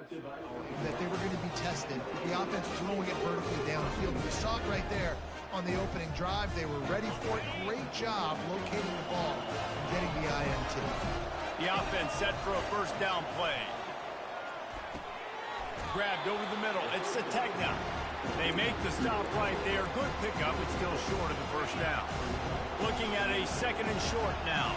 that they were going to be tested. The offense was going to get vertically downfield. We saw it right there on the opening drive. They were ready for it. Great job locating the ball and getting the INT. The offense set for a first down play. Grabbed over the middle. It's Sategna. They make the stop right there. Good pickup. It's still short of the first down. Looking at a second and short now.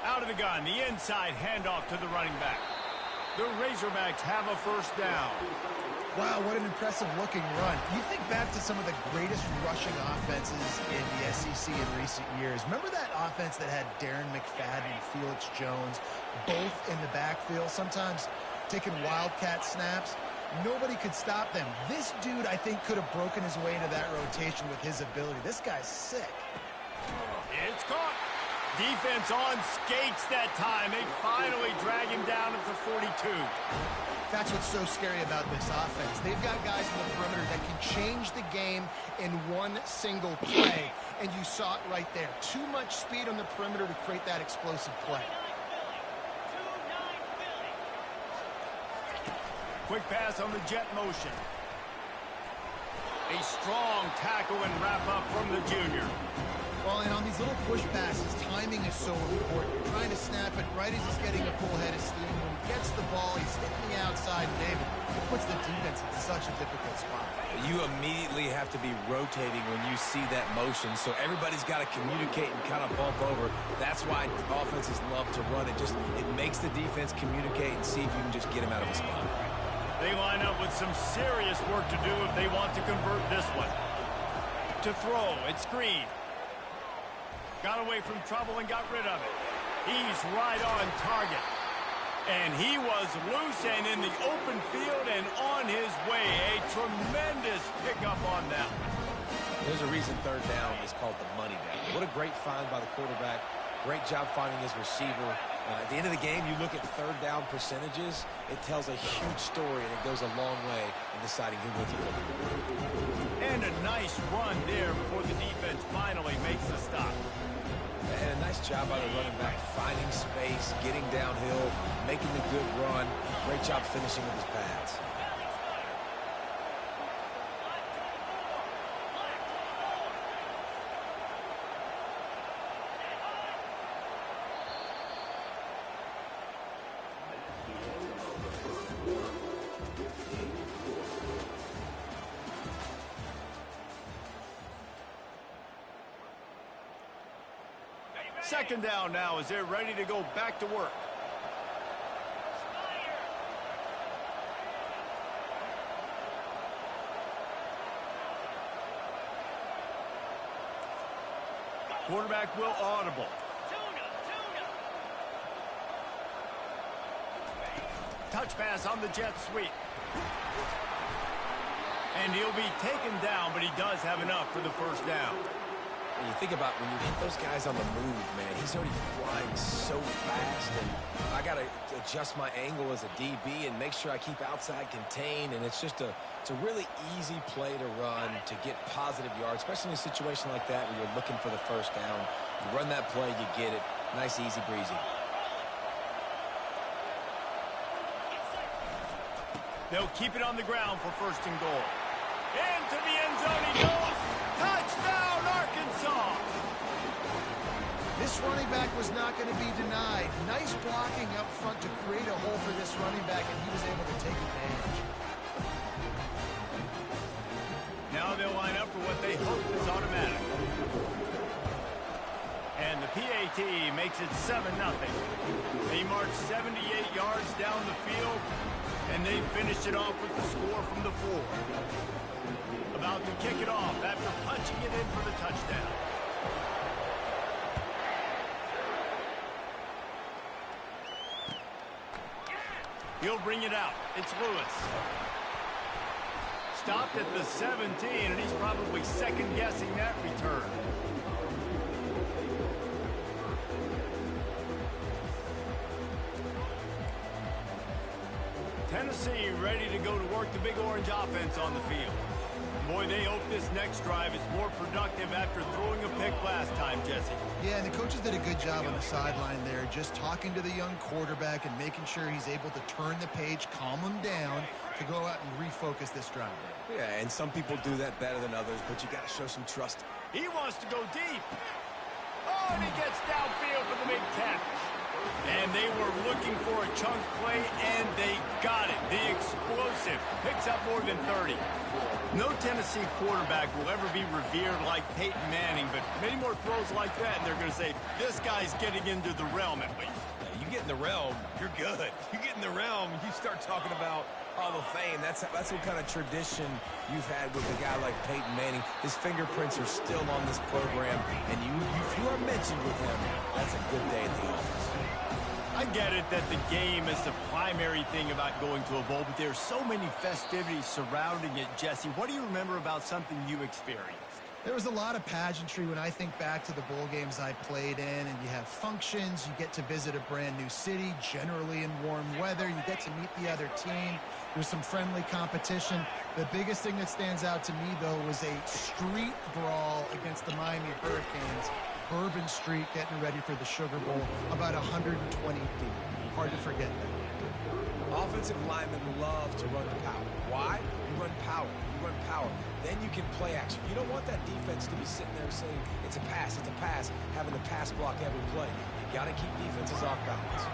Out of the gun, the inside handoff to the running back. The Razorbacks have a first down. Wow, what an impressive looking run. You think back to some of the greatest rushing offenses in the SEC in recent years. Remember that offense that had Darren McFadden and Felix Jones both in the backfield, sometimes taking wildcat snaps? Nobody could stop them. This dude, I think, could have broken his way into that rotation with his ability. This guy's sick. It's caught. Defense on skates that time. They finally drag him down at the 42. That's what's so scary about this offense. They've got guys in the perimeter that can change the game in one single play. And you saw it right there. Too much speed on the perimeter to create that explosive play. Quick pass on the jet motion. A strong tackle and wrap up from the junior. Well, and on these little push passes, timing is so important. You're trying to snap it right as he's getting a full head of steam. When he gets the ball, he's hitting the outside, David. It puts the defense in such a difficult spot. You immediately have to be rotating when you see that motion, so everybody's got to communicate and kind of bump over. That's why offenses love to run it. It makes the defense communicate and see if you can just get him out of a spot. They line up with some serious work to do if they want to convert this one. To throw, it's screen. Got away from trouble and got rid of it. He's right on target. And he was loose and in the open field and on his way. A tremendous pickup on that. There's a reason third down is called the money down. What a great find by the quarterback. Great job finding his receiver. At the end of the game, you look at third down percentages. It tells a huge story, and it goes a long way in deciding who wins the football. And a nice run there before the defense finally makes the stop. And a nice job by the running back, finding space, getting downhill, making the good run. Great job finishing with his pads. Second down now as they're ready to go back to work. Quarterback will audible. Touch pass on the jet sweep. And he'll be taken down, but he does have enough for the first down. And you think about when you hit those guys on the move, man, he's already flying so fast, and I got to adjust my angle as a DB and make sure I keep outside contained, and it's just a really easy play to run to get positive yards, especially in a situation like that where you're looking for the first down. You run that play, you get it. Nice, easy, breezy. They'll keep it on the ground for first and goal. Into the end zone he goes. Touchdown, Arkansas! This running back was not going to be denied. Nice blocking up front to create a hole for this running back, and he was able to take advantage. Now they'll line up for what they hope is automatic. And the PAT makes it 7-0. They march 78 yards down the field, and they finished it off with the score from the 4. About to kick it off after punching it in for the touchdown. He'll bring it out. It's Lewis. Stopped at the 17, and he's probably second-guessing that return. Tennessee ready to go to work the Big Orange offense on the field. Boy, they hope this next drive is more productive after throwing a pick last time, Jesse. Yeah, and the coaches did a good job on the sideline there, just talking to the young quarterback and making sure he's able to turn the page, calm him down to go out and refocus this drive. Yeah, and some people do that better than others, but you got to show some trust. He wants to go deep. Oh, and he gets downfield for the big catch. And they were looking for a chunk play, and they got it. The explosive picks up more than 30. No Tennessee quarterback will ever be revered like Peyton Manning, but many more throws like that, and they're going to say, this guy's getting into the realm at least. Yeah, you get in the realm, you're good. You get in the realm, you start talking about Hall of Fame. That's what kind of tradition you've had with a guy like Peyton Manning. His fingerprints are still on this program, and if you are mentioned with him, that's a good day in the office. I get it that the game is the primary thing about going to a bowl, but there's so many festivities surrounding it, Jesse. What do you remember about something you experienced? There was a lot of pageantry when I think back to the bowl games I played in, and you have functions, you get to visit a brand new city, generally in warm weather, you get to meet the other team, there's some friendly competition. The biggest thing that stands out to me, though, was a street brawl against the Miami Hurricanes. Bourbon Street getting ready for the Sugar Bowl, about 120 deep. Hard to forget that. Offensive linemen love to run power. Why? You run power. You run power. Then you can play action. You don't want that defense to be sitting there saying, it's a pass, having to pass block every play. You got to keep defenses off balance.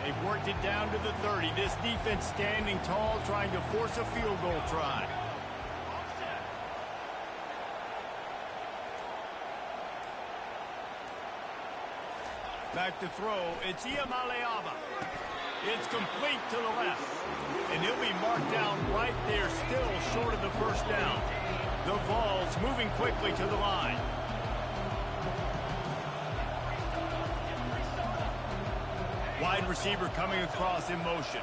They've worked it down to the 30. This defense standing tall, trying to force a field goal try. Back to throw, it's Iamaleava. It's complete to the left. And he'll be marked down right there, still short of the first down. The Vols moving quickly to the line. Wide receiver coming across in motion.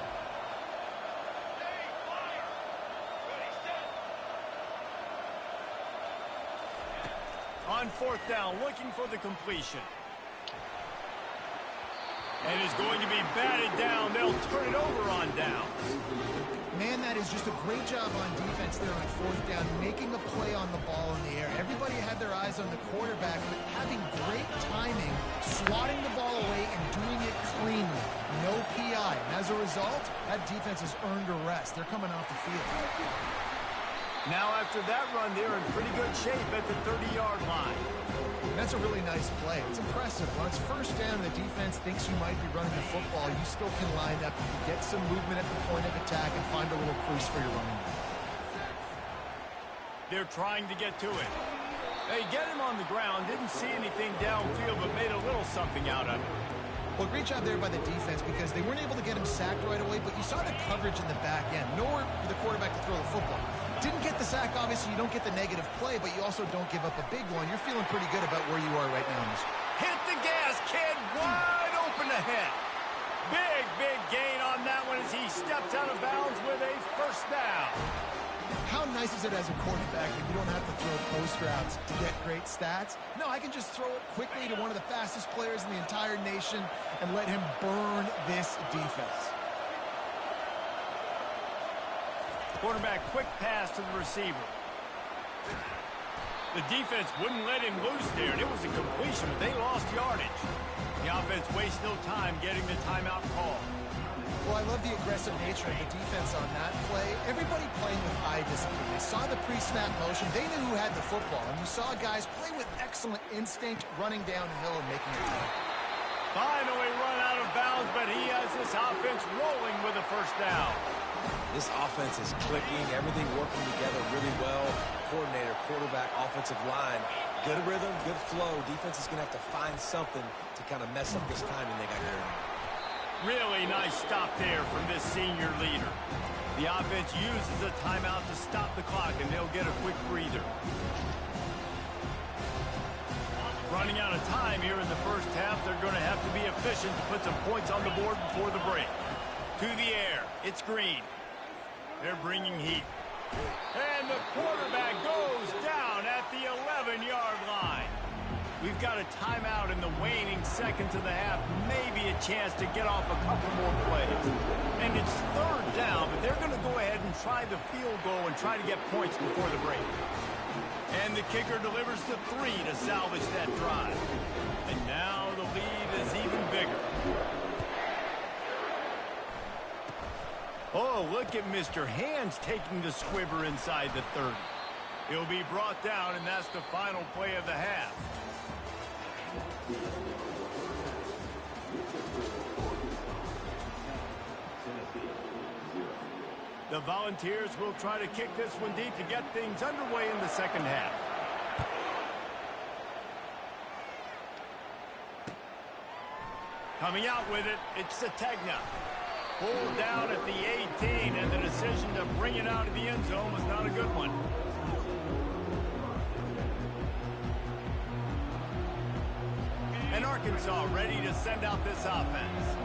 On fourth down, looking for the completion. And is going to be batted down. They'll turn it over on downs. Man, that is just a great job on defense there on fourth down, making a play on the ball in the air. Everybody had their eyes on the quarterback, but having great timing, swatting the ball away and doing it cleanly. No PI. And as a result, that defense has earned a rest. They're coming off the field. Now after that run, they're in pretty good shape at the 30-yard line. That's a really nice play. It's impressive. When it's first down and the defense thinks you might be running the football, you still can line up, get some movement at the point of attack, and find a little crease for your running back. They're trying to get to it. They get him on the ground, didn't see anything downfield, but made a little something out of it. Well, great job there by the defense because they weren't able to get him sacked right away, but you saw the coverage in the back end. Nowhere for the quarterback to throw the football. Didn't get the sack, obviously. You don't get the negative play, but you also don't give up a big one. You're feeling pretty good about where you are right now. Hit the gas, kid. Wide open ahead. Big, big gain on that one as he steps out of bounds with a first down. How nice is it as a quarterback that you don't have to throw post routes to get great stats? No, I can just throw it quickly to one of the fastest players in the entire nation and let him burn this defense. Quarterback, quick pass to the receiver. The defense wouldn't let him loose there, and it was a completion, but they lost yardage. The offense wastes no time getting the timeout call. Well, I love the aggressive nature of the defense on that play. Everybody playing with eye discipline. They saw the pre-snap motion. They knew who had the football, and you saw guys play with excellent instinct, running downhill and making a tackle. Finally run out of bounds, but he has this offense rolling with a first down. This offense is clicking, everything working together really well. Coordinator, quarterback, offensive line, good rhythm, good flow. Defense is going to have to find something to kind of mess up this timing they got going on. Really nice stop there from this senior leader. The offense uses a timeout to stop the clock, and they'll get a quick breather. Running out of time here in the first half, they're going to have to be efficient to put some points on the board before the break. To the air, it's Green. They're bringing heat. And the quarterback goes down at the 11-yard line. We've got a timeout in the waning seconds of the half. Maybe a chance to get off a couple more plays. And it's third down, but they're going to go ahead and try the field goal and try to get points before the break. And the kicker delivers the 3 to salvage that drive. And now the lead is even bigger. Oh, look at Mr. Hands taking the squibber inside the 30. He'll be brought down, and that's the final play of the half. The Volunteers will try to kick this one deep to get things underway in the second half. Coming out with it, it's Sategna. Pulled down at the 18, and the decision to bring it out of the end zone was not a good one. And Arkansas ready to send out this offense.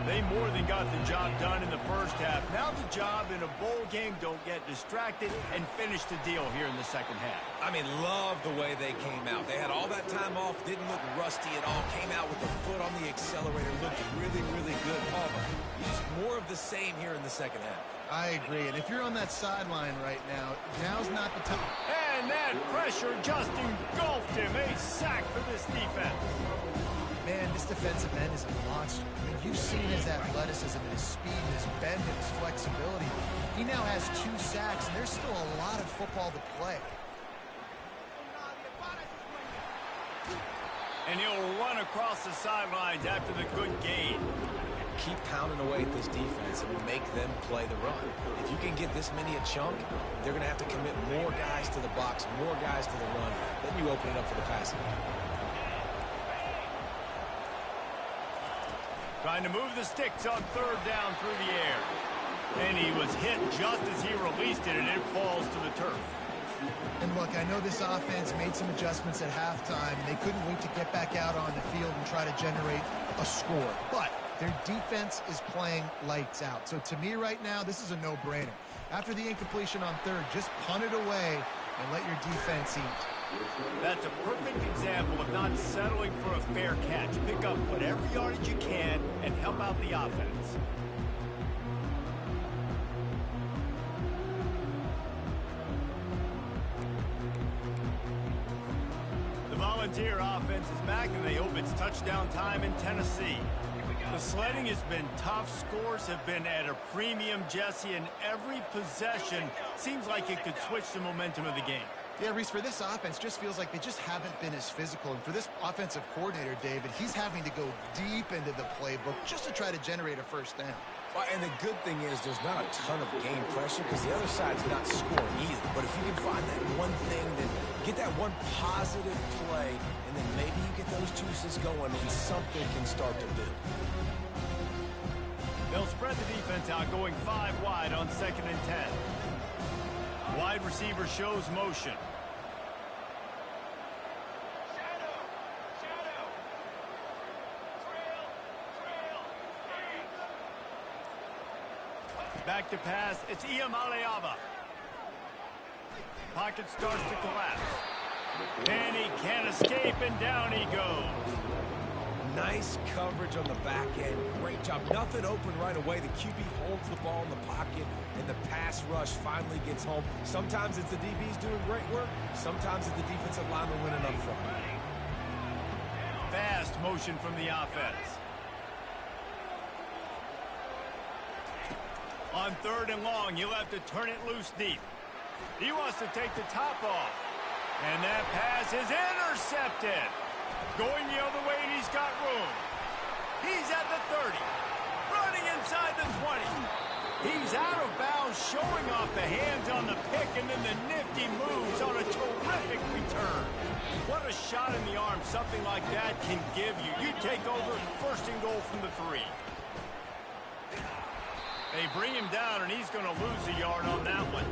They more than got the job done in the first half. Now the job in a bowl game, don't get distracted and finish the deal here in the second half. I mean, love the way they came out. They had all that time off, didn't look rusty at all, came out with the foot on the accelerator, looked really, really good. Palmer, just more of the same here in the second half. I agree, and if you're on that sideline right now, now's not the time. And that pressure just engulfed him. A sack for this defense. Man, this defensive end is a monster. I mean, you've seen his athleticism and his speed and his bend and his flexibility. He now has 2 sacks, and there's still a lot of football to play. And he'll run across the sidelines after the good gain. Keep pounding away at this defense and make them play the run. If you can get this many a chunk, they're going to have to commit more guys to the box, more guys to the run. Then you open it up for the passing game. Trying to move the sticks on third down through the air. And he was hit just as he released it, and it falls to the turf. And look, I know this offense made some adjustments at halftime, and they couldn't wait to get back out on the field and try to generate a score. But their defense is playing lights out. So to me right now, this is a no-brainer. After the incompletion on third, just punt it away and let your defense eat. That's a perfect example of not settling for a fair catch. Pick up whatever yardage you can and help out the offense. The Volunteer offense is back, and they hope it's touchdown time in Tennessee. The sledding has been tough. Scores have been at a premium, Jesse, and every possession seems like it could switch the momentum of the game. Yeah, Reese, for this offense, just feels like they just haven't been as physical. And for this offensive coordinator, David, he's having to go deep into the playbook just to try to generate a first down. Well, and the good thing is there's not a ton of game pressure because the other side's not scoring either. But if you can find that one thing, then get that one positive play, and then maybe you get those juices going and something can start to build. They'll spread the defense out, going 5 wide on 2nd and 10. Wide receiver shows motion. Back to pass, it's Iamaleava. Pocket starts to collapse. And he can't escape, and down he goes. Nice coverage on the back end. Great job. Nothing open right away. The QB holds the ball in the pocket, and the pass rush finally gets home. Sometimes it's the DBs doing great work. Sometimes it's the defensive lineman winning up front. Fast motion from the offense. On 3rd and long, you'll have to turn it loose deep. He wants to take the top off. And that pass is intercepted. Going the other way, and he's got room. He's at the 30. Running inside the 20. He's out of bounds, showing off the hands on the pick, and then the nifty moves on a terrific return. What a shot in the arm something like that can give you. You take over, 1st and goal from the 3. They bring him down, and he's going to lose a yard on that one.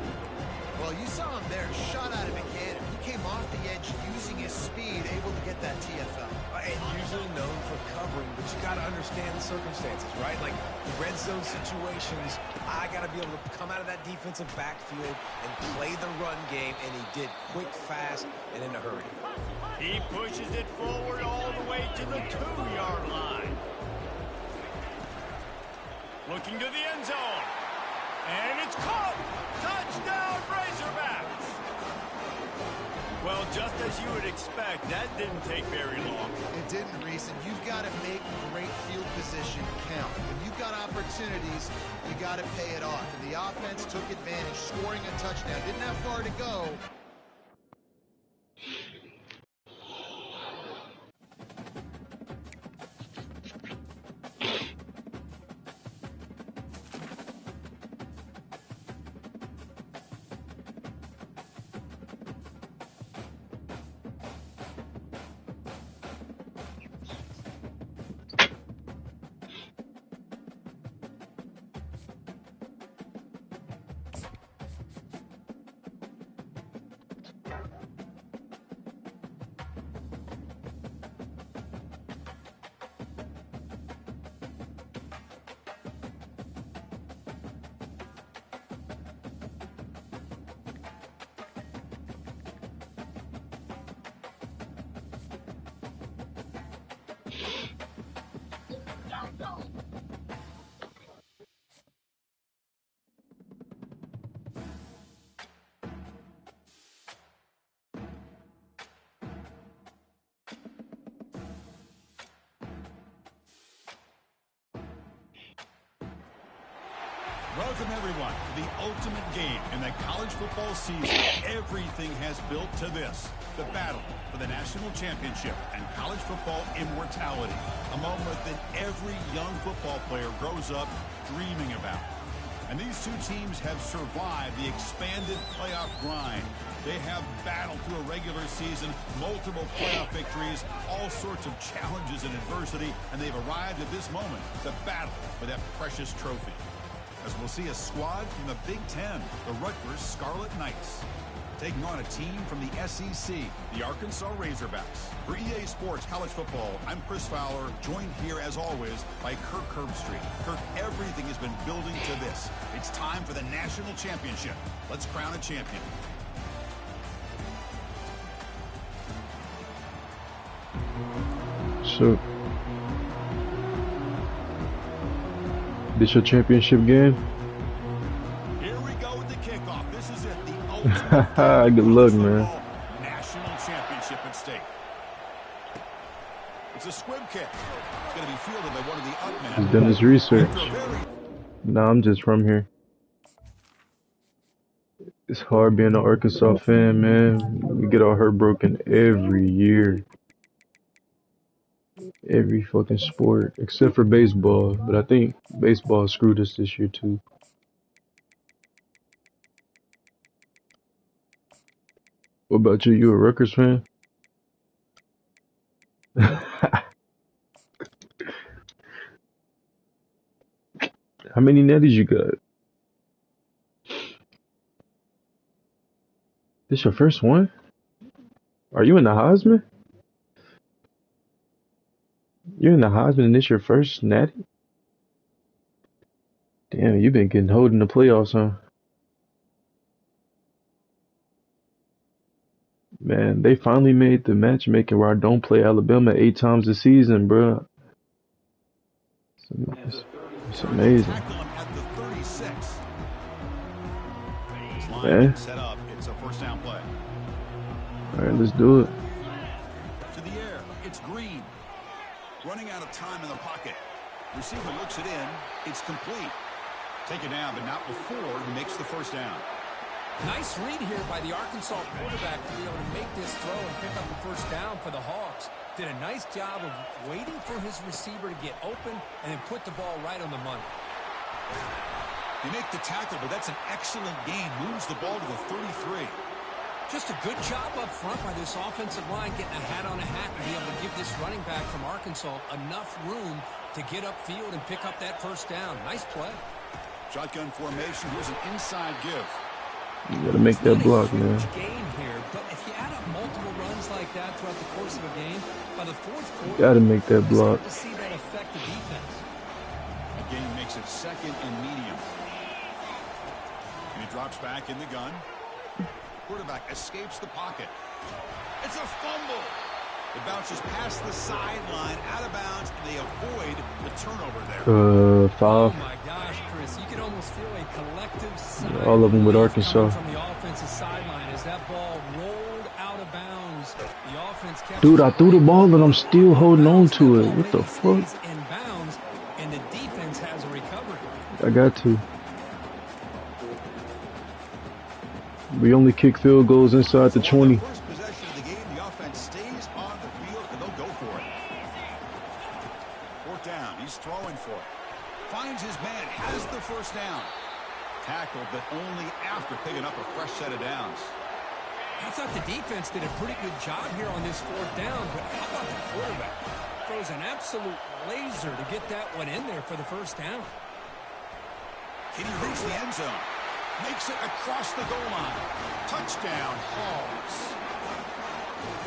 Well, you saw him there, shot out of a cannon. He came off the edge using his speed, able to get that TFL. And usually known for covering, but you got to understand the circumstances, right? Like the red zone situations, I got to be able to come out of that defensive backfield and play the run game, and he did quick, fast, and in a hurry. He pushes it forward all the way to the 2-yard line. Looking to the end zone. And it's caught! Touchdown, Razorbacks! Well, just as you would expect, that didn't take very long. It didn't, Reese, and you've got to make great field position count. When you've got opportunities, you got to pay it off. And the offense took advantage, scoring a touchdown. Didn't have far to go. Welcome, everyone, to the ultimate game in the college football season. Everything has built to this, the battle for the national championship and college football immortality, a moment that every young football player grows up dreaming about. And these two teams have survived the expanded playoff grind. They have battled through a regular season, multiple playoff victories, all sorts of challenges and adversity, and they've arrived at this moment, the battle for that precious trophy. As we'll see a squad from the Big Ten, the Rutgers Scarlet Knights, taking on a team from the SEC, the Arkansas Razorbacks. For EA Sports College Football, I'm Chris Fowler, joined here as always by Kirk Herbstreit. Kirk, everything has been building to this. It's time for the national championship. Let's crown a champion. So, this your championship game? Here we go with the kickoff. This is it, the ultimate good luck, man. National championship at stake. It's a squib kick. It's going to be fielded by one of the up men. He's done his research. No, I'm just from here. It's hard being an Arkansas fan, man. We get our heart broken every year. Every fucking sport, except for baseball. But I think baseball screwed us this year, too. What about you? You a Rutgers fan? How many netties you got? This your first one? Are you in the Heisman? You're in the Heisman and this your first natty? Damn, you've been getting hold in the playoffs, huh? Man, they finally made the matchmaking where I don't play Alabama 8 times a season, bro. It's amazing. Man. It's a first down play. Alright, let's do it. To the air, it's Green. Running out of time in the pocket. Receiver looks it in. It's complete. Taken down, but not before he makes the first down. Nice read here by the Arkansas quarterback to be able to make this throw and pick up the first down for the Hawks. Did a nice job of waiting for his receiver to get open and then put the ball right on the money. You make the tackle, but that's an excellent game. Moves the ball to the 33. Just a good job up front by this offensive line, getting a hat on a hat and be able to give this running back from Arkansas enough room to get upfield and pick up that first down. Nice play. Shotgun formation. Here's an inside give. You gotta make that block, man. Game here, but if you add up multiple runs like that throughout the course of a game, by the fourth quarter, gotta make that block. to see that effective defense. Again, makes it second and medium. And he drops back in the gun. Quarterback escapes the pocket. It's a fumble. It bounces past the sideline, out of bounds, and they avoid the turnover there. 5. Oh my gosh, Chris, you can almost feel a collective sigh All of them with coming Arkansas. from the offensive sideline as that ball rolled out of bounds. The offense kept Dude, I threw the ball and I'm still holding on to it. What the fuck? in bounds, and the defense has a recovery. I got to. We only kick field goals inside the 20. First possession of the game, the offense stays on the field, and they'll go for it. 4th down, he's throwing for it. Finds his man, has the first down. Tackled, but only after picking up a fresh set of downs. I thought the defense did a pretty good job here on this 4th down, but how about the quarterback? Throws an absolute laser to get that one in there for the first down. Can he reach the end zone? Makes it across the goal line. Touchdown, Hogs.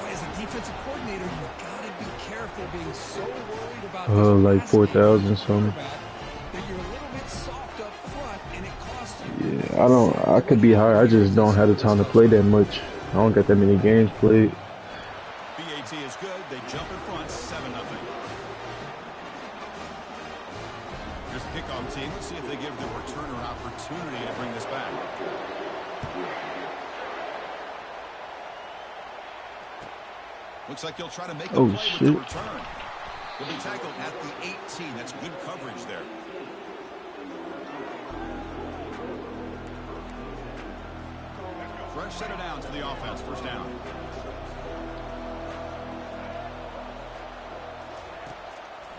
Boy, as a defensive coordinator, you've got to be careful being so worried about Like 4,000 something. that you're a little bit soft up front, and it costs you. Yeah, I could be higher. I just don't have the time to play that much. I don't got that many games played. BAT is good. They jump in front, 7-0. Here's the kickoff team. Let's see if they give the returner opportunity to bring this back. Looks like he'll try to make a play with the return. He'll be tackled at the 18. That's good coverage there. Fresh set of downs for the offense. First down.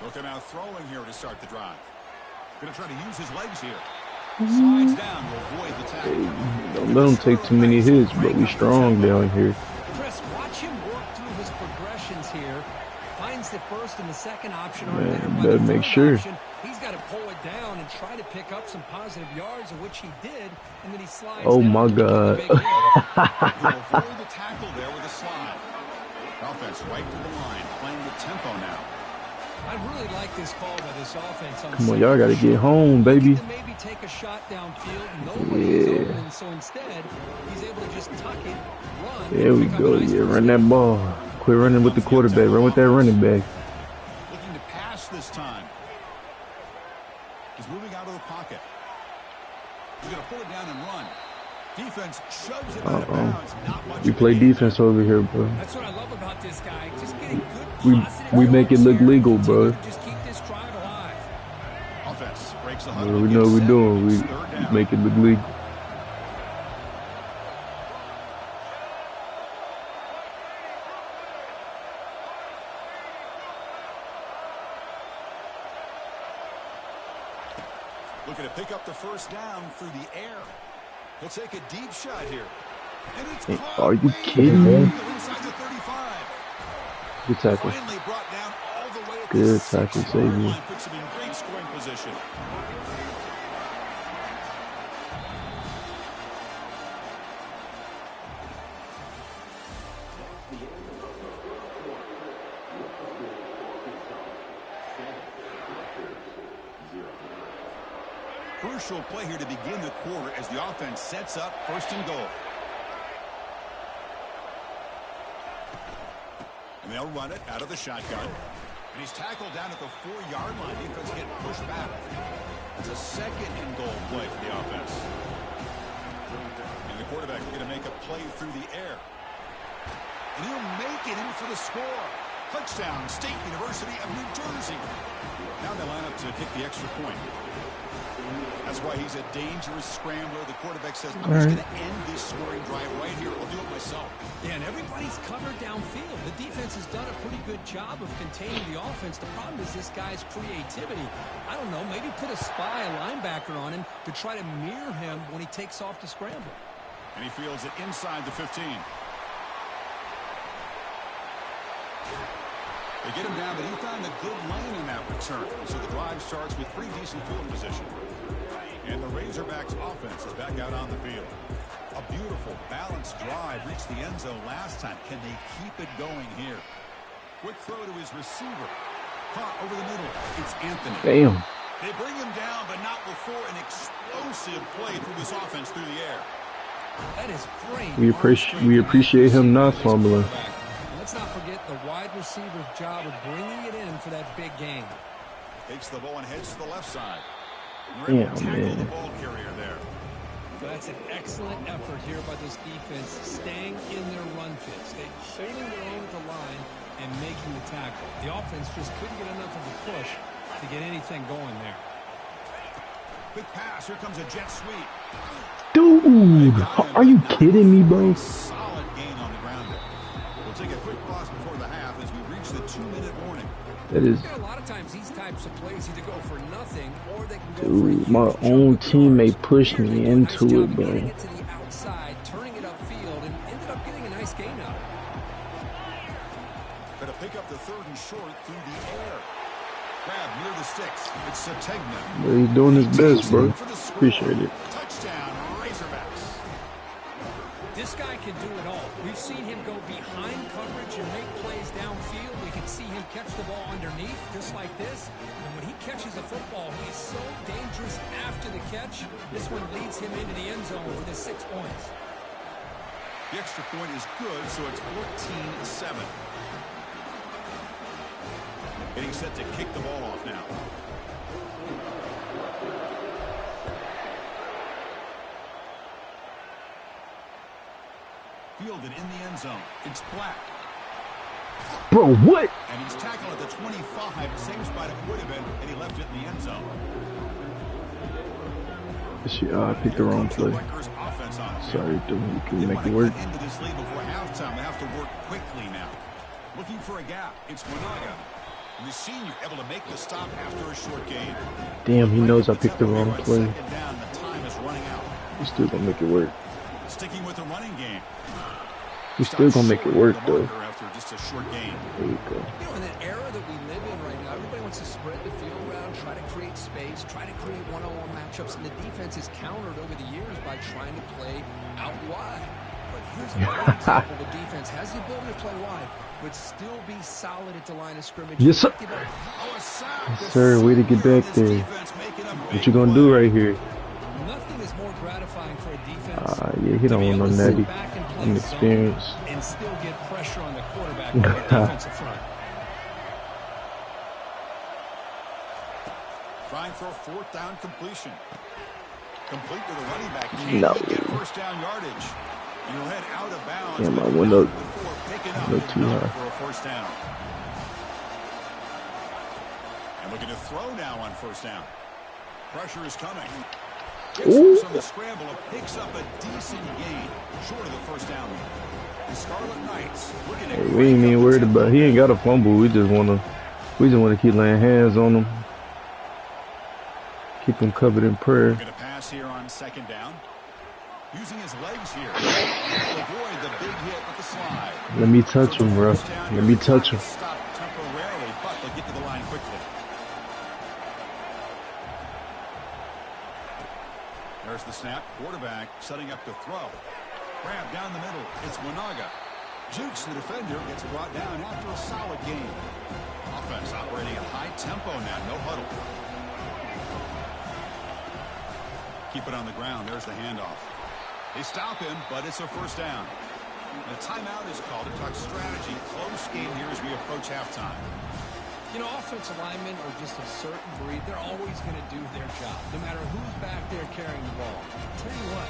Looking out throwing here to start the drive. Going to try to use his legs here. Slides down to avoid the tackle. Don't let him take too many hits, but we strong down here. Chris, watch him work through his progressions here. Finds the first and the second option. Man, better make sure. He's got to pull it down and try to pick up some positive yards, of which he did, and then he slides. Oh my God. He'll avoid the tackle there with a slide. Offense right to the line, playing with tempo now. I really like this call by this offense. Come on, y'all got to get home, baby. Maybe take a shot downfield. Nobody's open, so instead, he's able to just tuck it, run. There we go. Yeah, run that ball. Quit running with the quarterback. Run with that running back. Looking to pass this time. He's moving out of the pocket. He's going to pull it down and run. Defense shoves it out of bounds. Not much. We play defense over here, bro. That's what I love about this guy. Just getting good We make it look legal, bro. Just keep this drive alive. Offense breaks the Yeah, huddle. we know what we're doing. We make it look legal. Looking to pick up the first down through the air. He'll take a deep shot here. And it's Hey, caught are you way kidding me? inside the 35. Good tackle. Finally brought down all the way at Good the tackle, 6-yard Xavier. line. Puts him in great scoring position. Crucial play here to begin the quarter as the offense sets up 1st and goal. And they'll run it out of the shotgun. And he's tackled down at the 4-yard line. Defense getting pushed back. It's a 2nd and goal play for the offense. And the quarterback going to make a play through the air. And he'll make it in for the score. Touchdown, State University of New Jersey. Now they line up to kick the extra point. That's why he's a dangerous scrambler. The quarterback says, I'm just going to end this scoring drive right here. I'll do it myself. Yeah, and everybody's covered downfield. The defense has done a pretty good job of containing the offense. The problem is this guy's creativity. I don't know, maybe put a spy, a linebacker on him to try to mirror him when he takes off to scramble. And he fields it inside the 15. They get him down, but he found a good lane in that return. So the drive starts with pretty decent field position. And the Razorbacks offense is back out on the field. A beautiful, balanced drive reached the end zone last time. Can they keep it going here? Quick throw to his receiver. Caught over the middle. It's Anthony. Damn. They bring him down, but not before an explosive play through this offense through the air. That is great. We appreciate him not fumbling. Let's not forget the wide receiver's job of bringing it in for that big game. Takes the ball and heads to the left side. Damn, Tackle man. the ball carrier there. That's an excellent effort here by this defense, staying in their run fit, holding their own at the line and making the tackle. The offense just couldn't get enough of a push to get anything going there. Quick pass. Here comes a jet sweep. Dude, are you kidding me, bro? Solid gain on the ground there. We'll take a quick pause before the half as we reach the 2-minute warning. That is, A lot of times these types of plays either go for nothing or they can go dude, for my own teammate pushed me into it, bro. Getting it to the outside, turning it upfield, and ended up getting a nice gain out of it. Going to pick up the 3rd and short through the air. Grab near the sticks. It's Sategna. But he's doing his best, bro. Appreciate it. Touchdown, Razorbacks. This guy can do it all. We've seen him go behind coverage and make plays downfield. We can see him catch the ball underneath, just like this. And when he catches a football, he's so dangerous after the catch. This one leads him into the end zone for the 6 points. The extra point is good, so it's 14-7. Getting set to kick the ball off now. Fielded in the end zone. It's Black. Bro, what? And he's tackled at the 25. Same spot it would have been, and he left it in the end zone. I picked the wrong play. Sorry, dude. You can make it work. Into this lead before halftime. They have to work quickly now. Looking for a gap. It's Monaga. And the senior able to make the stop after a short gain. Damn, he knows I picked the wrong play. Down, the time is running out. He's still gonna make it work. Sticking with the running game. He's still gonna make it work, though. After just a short gain. There you go. You know, in the era that we live in right now, everybody wants to spread the field around, try to create space, try to create one-on-one matchups, and the defense is countered over the years by trying to play out wide. But here's a great example. The defense has the ability to play wide, but still be solid at the line of scrimmage. Yes, sir. Yes, sir. Way to get back there. What you gonna do right here? Nothing is more gratifying for a defense. Yeah, he don't want no Natty. Inexperience. And still get pressure on the quarterback on the defensive front. Trying for a 4th down completion. Complete to the running back. No. Get 1st down yardage. And he'll head out of bounds. Damn, I went up. Look too high. For a 1st down. And looking to throw now on 1st down. Pressure is coming. Ooh. On the scramble, picks up a decent gain, short of the 1st down. The Scarlet Knights looking at. Hey, we ain't even worried about. He ain't got a fumble. We just wanna keep laying hands on him. Keep him covered in prayer. Going to pass here on 2nd down. Using his legs here to avoid the big hit with the slide. Let me touch him, bro. Let me touch him. Stop temporarily, but they'll get to the line quickly. There's the snap. Quarterback setting up to throw. Grab down the middle. It's Monaga. Jukes the defender. Gets brought down after a solid game. Offense operating at high tempo now. No huddle. Keep it on the ground. There's the handoff. They stop him, but it's a 1st down. The timeout is called to talk strategy. Close game here as we approach halftime. You know, offensive linemen are just a certain breed. They're always going to do their job, no matter who's back there carrying the ball. I'll tell you what,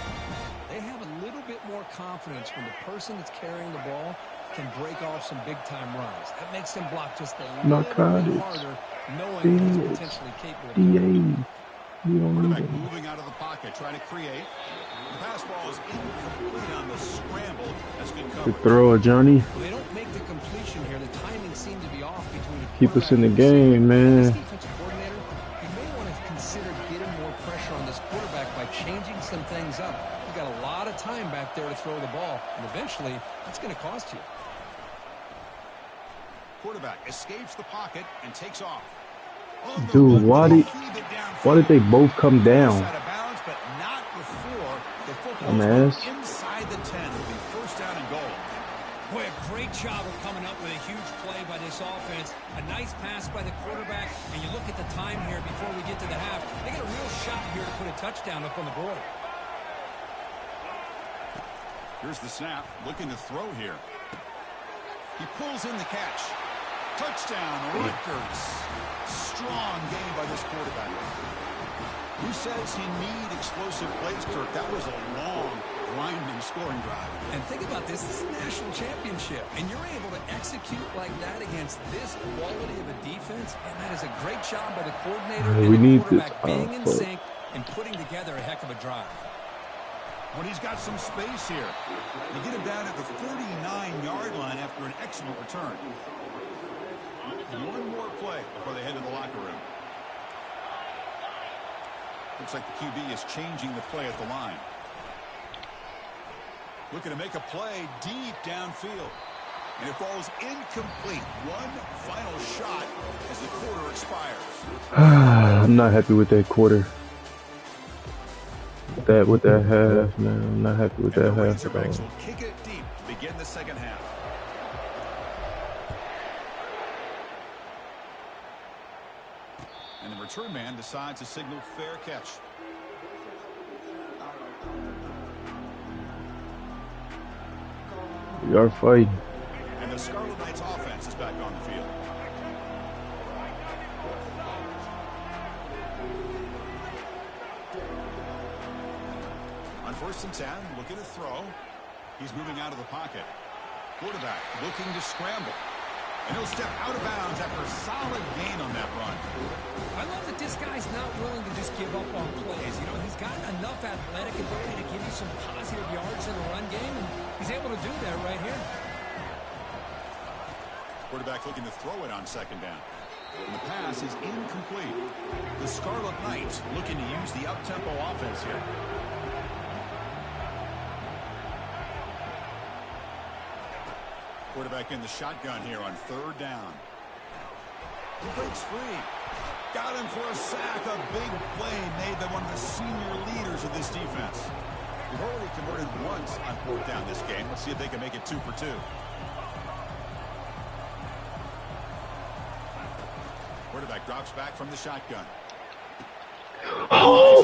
they have a little bit more confidence when the person that's carrying the ball can break off some big-time runs. That makes them block just a little bit harder, knowing he's potentially capable of doing it. Quarterback moving out of the pocket, trying to create. The pass ball is incomplete on the scramble. That's good coverage. Good throw, Johnny. They don't make the completion here. The timing seemed to be off between the Keep us in the game, man. Defensive coordinator, you may want to consider getting more pressure on this quarterback by changing some things up. You've got a lot of time back there to throw the ball, and eventually, that's going to cost you. Quarterback escapes the pocket and takes off. Dude, why did they both come down? I'm ass. Inside the 10 will be 1st down and goal. Boy, a great job of coming up with a huge play by this offense. A nice pass by the quarterback, and you look at the time here before we get to the half. They got a real shot here to put a touchdown up on the board. Here's the snap, looking to throw here. He pulls in the catch. Touchdown, Rutgers. Strong game by this quarterback. Who says he need explosive plays, Kirk? That was a long, grinding scoring drive. And think about this. This is a national championship, and you're able to execute like that against this quality of a defense, and that is a great job by the coordinator and we the need this quarterback being in sync and putting together a heck of a drive. When he's got some space here, they get him down at the 49-yard line after an excellent return. One more play before they head to the locker room. Looks like the QB is changing the play at the line. Looking to make a play deep downfield. And it falls incomplete. One final shot as the quarter expires. I'm not happy with that quarter. With that half, man. I'm not happy with that half at all. Will kick it deep to begin the second half. And the return man decides to signal fair catch. We are fighting. And the Scarlet Knights offense is back on the field. On 1st and 10, looking to throw. He's moving out of the pocket. Quarterback looking to scramble. And he'll step out of bounds after a solid gain on that run. I love that this guy's not willing to just give up on plays. You know, he's got enough athletic ability to give you some positive yards in the run game, and he's able to do that right here. Quarterback looking to throw it on 2nd down. And the pass is incomplete. The Scarlet Knights looking to use the up-tempo offense here. Quarterback in the shotgun here on 3rd down. He breaks free. Got him for a sack. A big play made by one of the senior leaders of this defense. They've already converted once on 4th down this game. Let's see if they can make it 2 for 2. Quarterback drops back from the shotgun. Oh,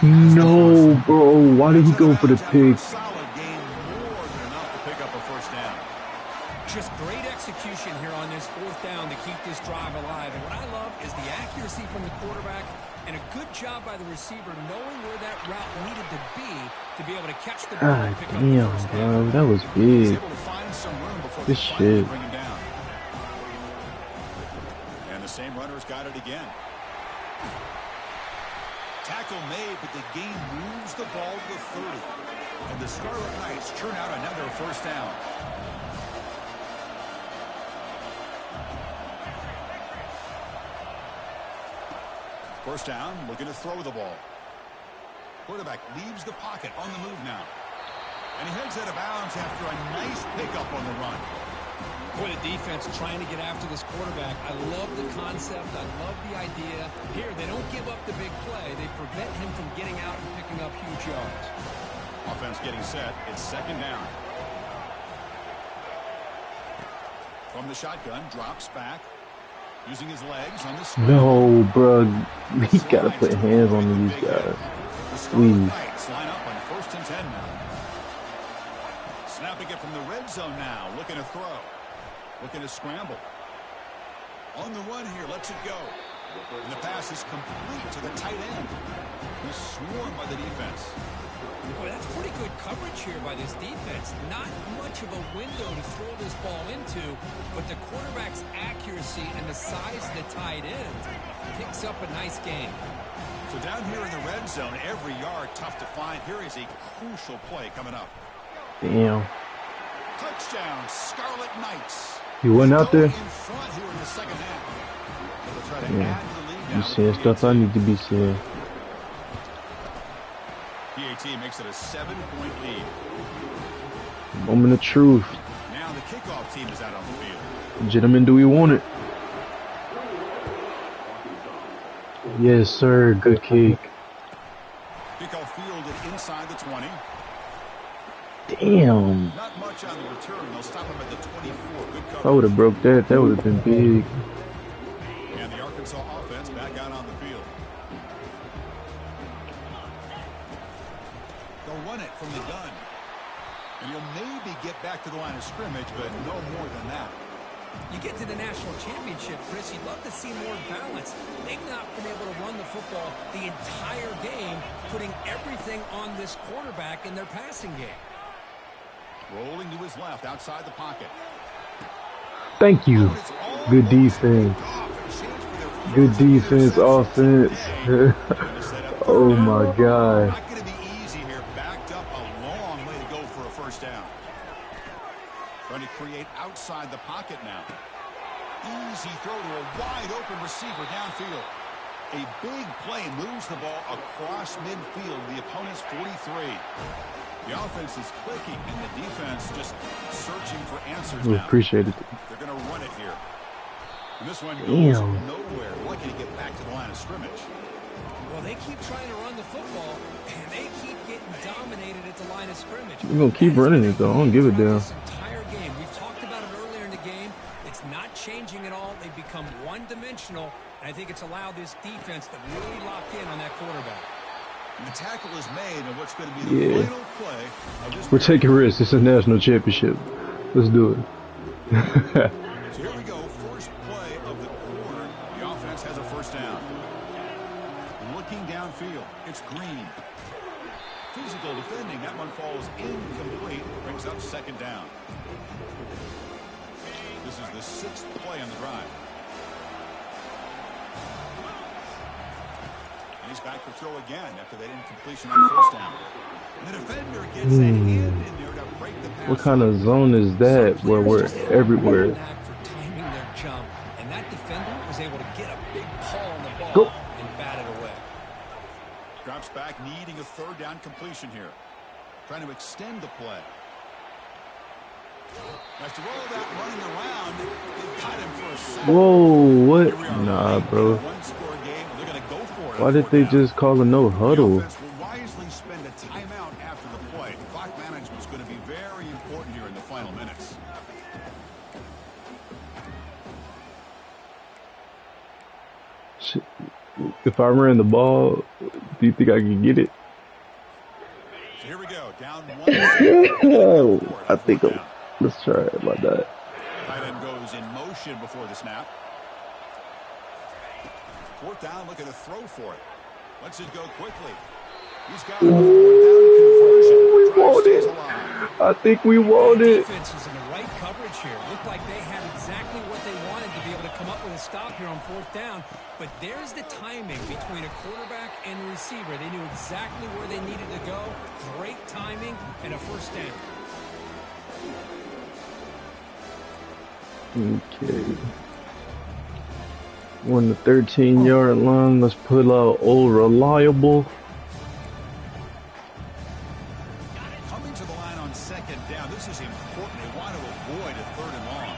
no, bro. Why did he go for the pick? Solid game, more than enough to pick up a 1st down. Just great execution here on this 4th down to keep this drive alive. And what I love is the accuracy from the quarterback and a good job by the receiver knowing where that route needed to be able to catch the ball and pick up the 1st down. Bro, that was He's big. able to find some room before This they finally shit. bring him down. And the same runner's got it again. Tackle made, but the game moves the ball to the 30. And the Scarlet Knights churn out another 1st down. First down, looking to throw the ball. Quarterback leaves the pocket on the move now. And he heads out of bounds after a nice pickup on the run. Boy, the defense trying to get after this quarterback. I love the concept. I love the idea. Here, they don't give up the big play. They prevent him from getting out and picking up huge yards. Offense getting set. It's 2nd down. From the shotgun, drops back. Using his legs on the screen. No, bro. We gotta put hands on these guys. Please. Line up on 1st and 10 now. Snapping it from the red zone now. Looking to throw. Looking to scramble. On the run here. Lets it go. And the pass is complete to the tight end. He's swarmed by the defense. Boy, that's pretty good coverage here by this defense. Not much of a window to throw this ball into, but the quarterback's accuracy and the size of the tight end picks up a nice game. So down here in the red zone, every yard tough to find. Here is a crucial play coming up. Damn. Touchdown, Scarlet Knights. You went out there? In front here in the 2nd half. They'll try to add to the lead now. You seeing stuff I need to be seeing. PAT makes it a 7-point lead. Moment of truth. Now the kickoff team is out on the field. Gentlemen, do we want it? Yes, sir. Good kick. Kickoff fielded inside the 20. Damn. Not much on the return. They'll stop him at the 24. Good If I coverage. would have broke that, that would have been big. And the Arkansas offense back out on the field. They'll run it from the gun. And he'll maybe get back to the line of scrimmage, but no more than that. get to the national championship, Chris, you'd love to see more balance. They've not been able to run the football the entire game, putting everything on this quarterback in their passing game. Rolling to his left, outside the pocket. Thank you. Good defense. Good defense, offense. Oh my God. Not going to be easy here. Backed up a long way to go for a first down. Trying to create outside the pocket now. Easy throw to a wide open receiver downfield. A big play moves the ball across midfield. The opponent's 43. The offense is clicking, and the defense just searching for answers We now. appreciate it. They're going to run it here. And this one goes nowhere. Lucky to get back to the line of scrimmage. Well, they keep trying to run the football, and they keep getting dominated at the line of scrimmage. We're going to keep running it, though. I don't give it down. This entire game, we've talked about it earlier in the game. It's not changing at all. They've become one-dimensional, and I think it's allowed this defense to really lock in on that quarterback. The tackle is made on what's going to be the final play of this. We're taking risks. It's a national championship. Let's do it. So here we go. First play of the quarter. The offense has a first down. Looking downfield. It's Green. Physical defending. That one falls incomplete. Brings up second down. This is the 6th play on the drive. He's back for throw again after that incompletion on first down. And the defender gets a hand in there to break the pass. What kind of zone is that where we're everywhere? For timing their jump, and that defender was able to get a big paw on the ball and bat it away. Drops back, needing a third down completion here. Trying to extend the play. After all that running around, they got him for a sack. Whoa, what? Nah, bro. Why did they just call a no huddle? The offense will wisely spend a timeout after the play. Clock management is going to be very important here in the final minutes. Shit. If I ran the ball, do you think I could get it? So here we go. Down one. I think let's try it like that. Tight end goes in motion before the snap. Fourth down, looking to throw for it. Lets it go quickly. He's got a fourth down conversion. We won it. I think we won it. The defense was in the right coverage here. Looked like they had exactly what they wanted to be able to come up with a stop here on fourth down. But there's the timing between a quarterback and a receiver. They knew exactly where they needed to go. Great timing and a first down. Okay. We're on the 13-yard line. Let's pull out old reliable. Coming to the line on second down. This is important. They want to avoid a third and long.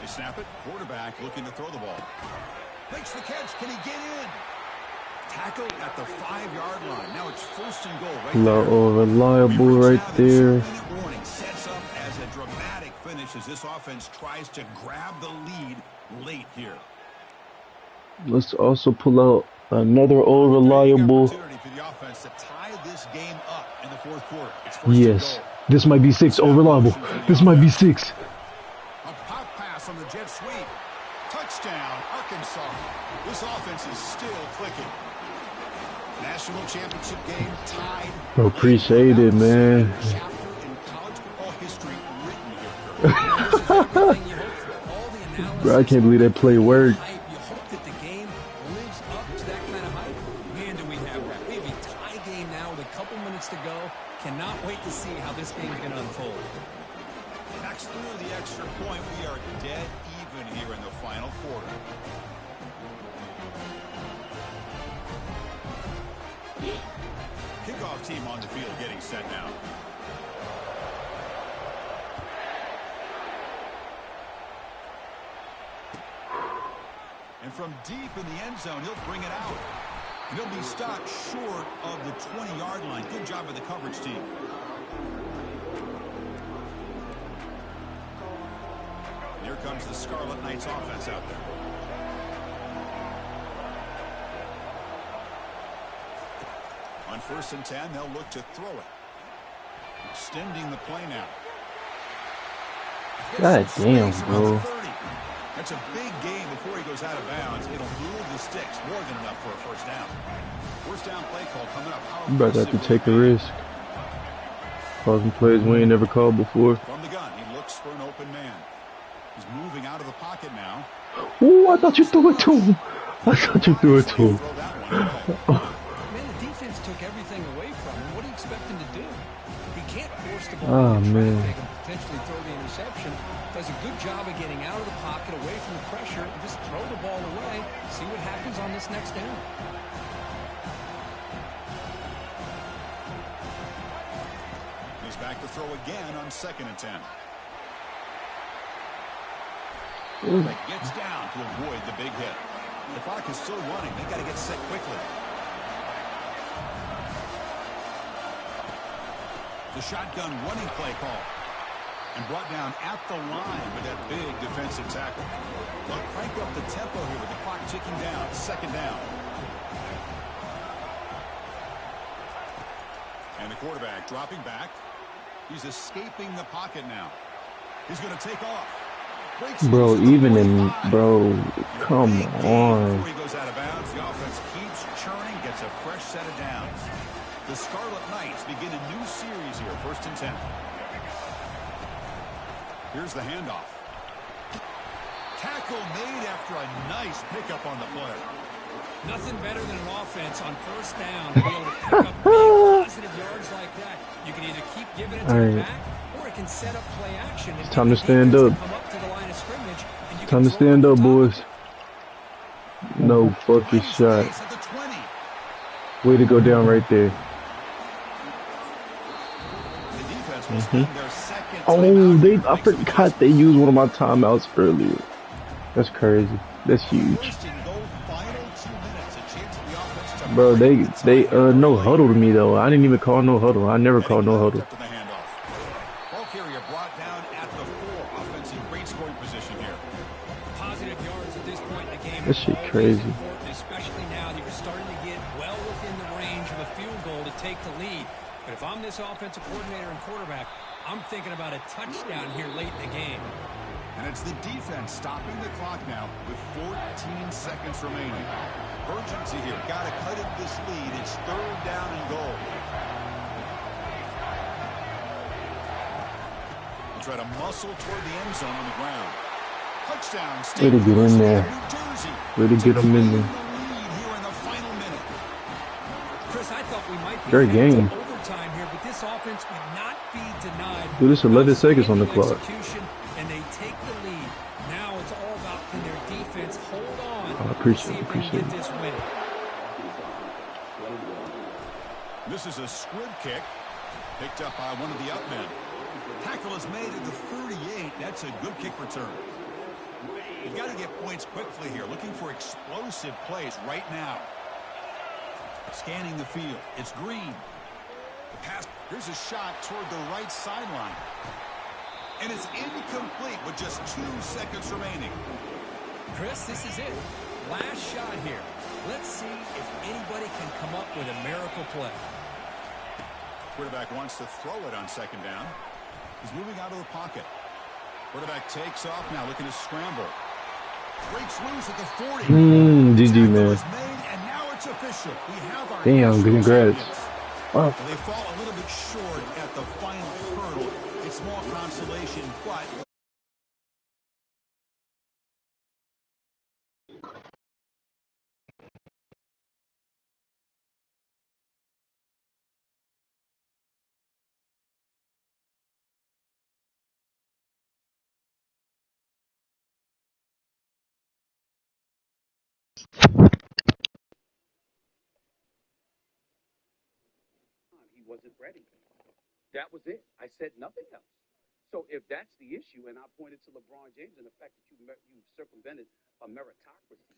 They snap it. Quarterback looking to throw the ball. Makes the catch. Can he get in? Tackle at the 5-yard line. Now it's first and goal right there. Old reliable right there. Warning sets up as a dramatic finish as this offense tries to grab the lead late here. Let's also pull out another old reliable. Opportunity for the offense to tie this game up in the fourth quarter. It's first Yes. and goal. This might be 6. Old reliable. This might be 6. A pop pass on the jet sweep. Touchdown, Arkansas. This offense is still clicking. National championship game tied. Appreciate it, man. Chapter in college football history written here. Bro, I can't believe that play worked. You hope that the game lives up to that kind of hype. Man, do we have that. We have a tie game now with a couple minutes to go. Cannot wait to see how this game is going to unfold. Next through the extra point, we are dead even here in the final quarter. Kickoff team on the field getting set now. And from deep in the end zone, he'll bring it out. And he'll be stopped short of the 20-yard line. Good job of the coverage team. And here comes the Scarlet Knights offense out there. On 1st and 10, they'll look to throw it. Extending the play now. God damn, bro. That's a big game before he goes out of bounds. It'll move the sticks more than enough for a first down. First down play call coming up. You about to have to take a risk. Causing plays we ain't never called before. From the gun, he looks for an open man. He's moving out of the pocket now. Ooh, I thought you threw it to him. I thought you threw it to him. Man, the defense took everything away from him. What do you expect him to do? He can't force the ball. Oh, man. And potentially throw the interception. Does a good job of getting out of the pocket, away from the pressure, and just throw the ball away. See what happens on this next down. He's back to throw again on 2nd and 10. Gets down to avoid the big hit. The clock is still running. They got to get set quickly. The shotgun running play call. And brought down at the line with that big defensive tackle. They'll crank up the tempo here with the clock ticking down. 2nd down. And the quarterback dropping back. He's escaping the pocket now. He's going to take off. Bro, even in, bro, come on. Before he goes out of bounds, the offense keeps churning, gets a fresh set of downs. The Scarlet Knights begin a new series here, 1st and 10. Here's the handoff. Tackle made after a nice pickup on the play. Nothing better than an offense on 1st down to be able to pick up big positive yards like that. You can either keep giving it to the back, or it can set up play action. It's time to stand up. Time to stand up, boys. No fucking shot. Way to go down right there. Oh, I forgot they used one of my timeouts earlier. That's crazy. That's huge. Bro, they no huddle to me though. I didn't even call no huddle. I never called no huddle. Ball carrier brought down at the 4. Offensive great scoring position here. Positive yards at this point in the game. That shit crazy. Especially now that you're starting to get well within the range of a field goal to take the lead. But if I'm this offensive coordinator and quarterback, I'm thinking about a touchdown here late in the game. And it's the defense stopping the clock now with 14 seconds remaining. Urgency here. Got to cut into this lead. It's 3rd down and goal. We'll try to muscle toward the end zone on the ground. Touchdown. Way to get in there. Way to get them in there. Chris, I thought we might be great game. Overtime here, but this offense would not be denied. Dude, it's 11 seconds on the clock. And they take the lead. Now it's all about can their defense hold on. I appreciate it. This win. This is a squib kick picked up by one of the up men. Tackle is made at the 38. That's a good kick return. You've got to get points quickly here. Looking for explosive plays right now. Scanning the field. It's Green. The pass. Here's a shot toward the right sideline. And it's incomplete with just 2 seconds remaining. Chris, this is it. Last shot here. Let's see if anybody can come up with a miracle play. Quarterback wants to throw it on 2nd down. He's moving out of the pocket. Quarterback takes off now, looking to scramble. Breaks loose at the 40. GG, man. And now it's official. We have our damn, congrats. Wow. They fall a little bit short at the final hurdle. It's small consolation, but... He wasn't ready. That was it. I said nothing else. So if that's the issue, and I pointed to LeBron James and the fact that you circumvented a meritocracy,